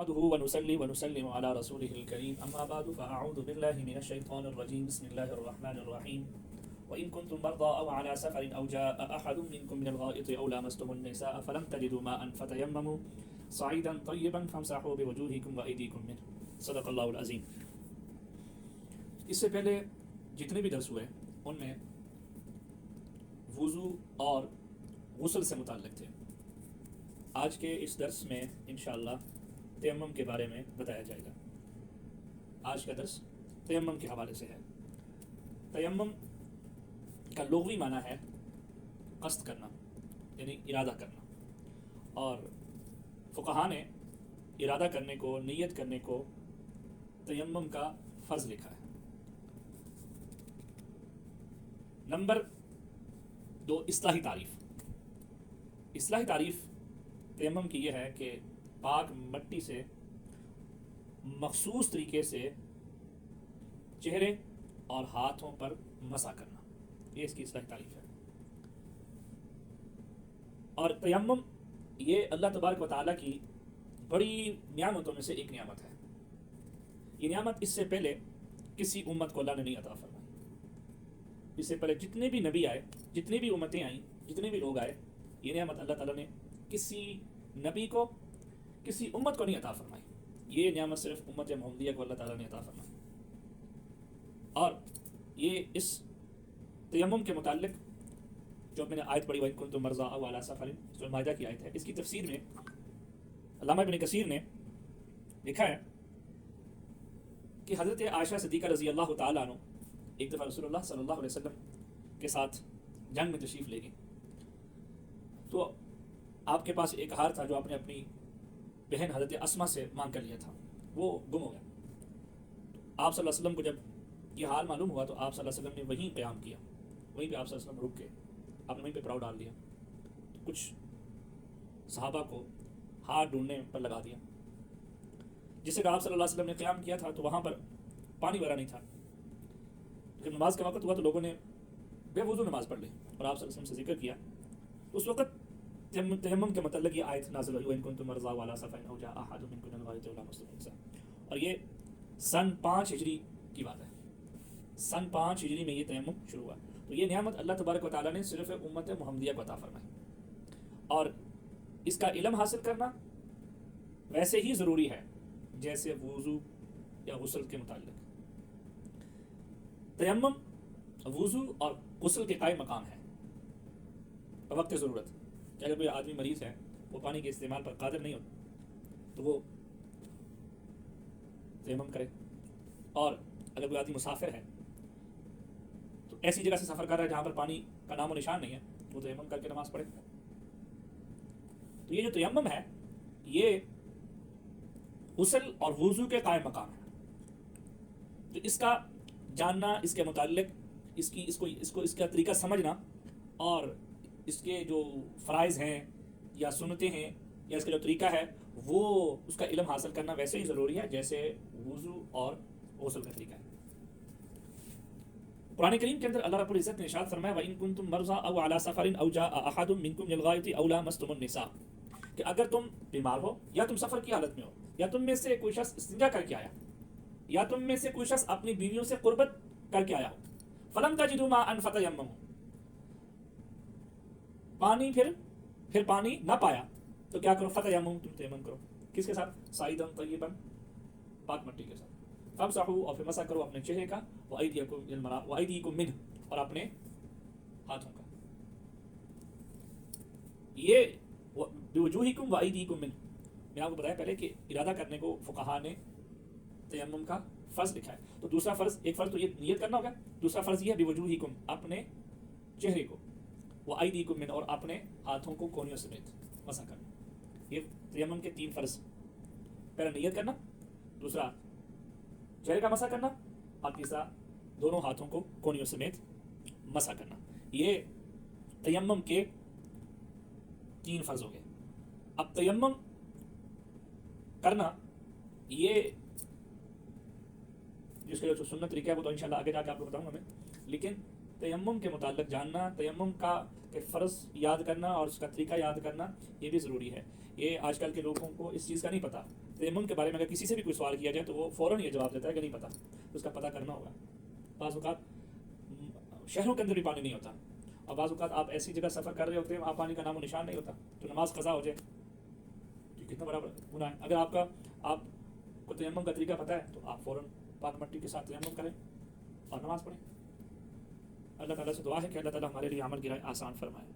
نحمده ونصلي ونسلم على رسوله الكريم أما بعد فأعوذ بالله من الشيطان الرجيم بسم الله الرحمن الرحيم وإن كنتم مرضى أو على سفر أو جاء أحد منكم من الغائط أو لامستم النساء فلم تجدوا ماء فتيمموا صعيدا طيبا فامسحوا بوجوهكم وأيديكم منه صدق الله العظيم۔ اس سے پہلے جتنے بھی درس ہوئے ان میں وضو اور غسل سے متعلق تھے۔ آج کے اس درس میں انشاءاللہ تیمم کے بارے میں بتایا جائے گا۔ آج کا درس تیمم کے حوالے سے ہے۔ تیمم کا لغوی معنی ہے قصد کرنا، یعنی ارادہ کرنا، اور فقہاء نے ارادہ کرنے کو، نیت کرنے کو تیمم کا فرض لکھا ہے۔ نمبر 2، اصطلاحی تعریف۔ اصطلاحی تعریف تیمم کی یہ ہے کہ پاک مٹی سے مخصوص طریقے سے چہرے اور ہاتھوں پر مسح کرنا، یہ اس کی اصطلاحی تعریف ہے۔ اور تیمم یہ اللہ تبارک و تعالیٰ کی بڑی نعمتوں میں سے ایک نعمت ہے۔ یہ نعمت اس سے پہلے کسی امت کو اللہ نے نہیں عطا فرمائی۔ اس سے پہلے جتنے بھی نبی آئے، جتنی بھی امتیں آئیں، جتنے بھی لوگ آئے، یہ نعمت اللہ تعالیٰ نے کسی نبی کو، کسی امت کو نہیں عطا فرمائی۔ یہ نعمت صرف امت محمدیہ کو اللہ تعالیٰ نے عطا فرمائی۔ اور یہ اس تیمم کے متعلق جو میں نے آیت پڑھی وَإِن كُنتُم مَرْضَىٰ أَوْ عَلَىٰ سَفَرٍ، سورۃ مائدہ کی آیت ہے، اس کی تفسیر میں علامہ ابن کثیر نے لکھا ہے کہ حضرت عائشہ صدیقہ رضی اللہ تعالیٰ عنہ ایک دفعہ رسول اللہ صلی اللہ علیہ وسلم کے ساتھ جنگ میں تشریف لے گئی، تو آپ کے پاس ایک ہار تھا جو آپ نے اپنی بہن حضرت اسما سے مانگ کر لیا تھا، وہ گم ہو گیا۔ آپ صلی اللہ علیہ وسلم کو جب یہ حال معلوم ہوا تو آپ صلی اللہ علیہ وسلم نے وہیں قیام کیا، وہیں پہ آپ صلی اللہ علیہ وسلم رک گئے، آپ نے وہیں پہ پڑاؤ ڈال دیا۔ تو کچھ صحابہ کو ہار ڈھونڈنے پر لگا دیا، جس سے کہ آپ صلی اللہ علیہ وسلم نے قیام کیا تھا تو وہاں پر پانی وغیرہ نہیں تھا۔ جب نماز کا وقت ہوا تو لوگوں نے بے وضو نماز پڑھ لی اور آپ صلی اللہ علیہ وسلم سے ذکر کیا، تو اس وقت تیمم کے متعلق یہ آیت نازل ہوئی وَإِن كُنتُم مَرْضَىٰ أَوْ عَلَىٰ سَفَرٍ أَوْ جَاءَ أَحَدٌ مِّنكُم مِّنَ الْغَائِطِ أَوْ لَامَسْتُمُ النِّسَاءَ، اور یہ سن 5 ہجری کی بات ہے۔ سن 5 ہجری میں یہ تیمم شروع ہوا۔ تو یہ نعمت اللہ تبارک و تعالیٰ نے صرف امت محمدیہ کو عطا فرمائی، اور اس کا علم حاصل کرنا ویسے ہی ضروری ہے جیسے وضو یا غسل کے متعلق۔ تیمم وضو اور غسل کے قائم مقام ہے وقت ضرورت، کہ اگر کوئی آدمی مریض ہے، وہ پانی کے استعمال پر قادر نہیں ہوتا تو وہ تیمم کرے، اور اگر کوئی آدمی مسافر ہے تو ایسی جگہ سے سفر کر رہا ہے جہاں پر پانی کا نام و نشان نہیں ہے، وہ تیمم کر کے نماز پڑھے۔ تو یہ جو تیمم ہے یہ غسل اور وضو کے قائم مقام ہے۔ تو اس کا جاننا، اس کے متعلق اس کا طریقہ سمجھنا، اور اس کے جو فرائض ہیں یا سنتیں ہیں یا اس کا جو طریقہ ہے وہ اس کا علم حاصل کرنا ویسے ہی ضروری ہے جیسے وضو اور غسل کا طریقہ ہے۔ قرآن کریم کے اندر اللہ رب العزت نے ارشاد فرمایا وَإِن كُنتُم مَرْضَىٰ أَوْ عَلَىٰ سَفَرٍ أَوْ جَاءَ أَحَدٌ مِّنكُم مِّنَ الْغَائِطِ أَوْ لَامَسْتُمُ النِّسَاءَ، کہ اگر تم بیمار ہو یا تم سفر کی حالت میں ہو یا تم میں سے کوئی شخص استنجا کر کے آیا یا تم میں سے کوئی شخص اپنی بیویوں سے قربت کر کے آیا ہو، فَلَمْ تَجِدُوا مَاءً فَتَيَمَّمُوا، پانی پھر پانی نہ پایا تو کیا کرو، فتیمم، تم تیمم کرو، کس کے ساتھ، صعیداً طیباً، پاک مٹی کے ساتھ، فامسحوا، اور پھر مسح کرو اپنے چہرے کا، وأیدیکم منہ، اور اپنے ہاتھوں کا۔ یہ بوجوہکم وأیدیکم منہ، میں آپ کو بتایا پہلے کہ ارادہ کرنے کو فقہاء نے تیمم کا فرض لکھا ہے۔ تو دوسرا فرض، ایک فرض تو یہ نیت کرنا ہوگا، دوسرا فرض یہ ہے بوجوہکم، اپنے چہرے کو، وأیدیکم منہ، اور اپنے ہاتھوں کو کونیوں سمیت مسح کرنا۔ یہ تیمم کے 3 فرض، پہلا نیت کرنا، دوسرا چہرے کا مسح کرنا، اور تیسرا دونوں ہاتھوں کو کونیوں سمیت مسح کرنا۔ یہ تیمم کے 3 فرض ہو گئے۔ اب تیمم کرنا یہ جس کا جو سنت طریقہ ہے وہ تو انشاءاللہ آگے جا کے آپ کو بتاؤں گا میں، لیکن تیمم کے متعلق جاننا، تیمم کا فرض یاد کرنا اور اس کا طریقہ یاد کرنا یہ بھی ضروری ہے۔ یہ آج کل کے لوگوں کو اس چیز کا نہیں پتہ تیمم کے بارے میں اگر کسی سے بھی کوئی سوال کیا جائے تو وہ فوراً یہ جواب دیتا ہے کہ نہیں پتہ، اس کا پتہ کرنا ہوگا. بعض اوقات شہروں کے اندر بھی پانی نہیں ہوتا، اور بعض اوقات آپ ایسی جگہ سفر کر رہے ہوتے ہیں وہاں پانی کا نام و نشان نہیں ہوتا، تو نماز قضا ہو جائے تو کتنا بڑا گناہ ہے. اگر آپ کو تیمم کا طریقہ پتہ ہے تو آپ فوراً پاک مٹی کے ساتھ تیمم کریں اور نماز پڑھیں. اللہ تعالیٰ سے دعا ہے کہ اللہ تعالیٰ ہمارے لیے عمل کی رائے آسان فرمائے.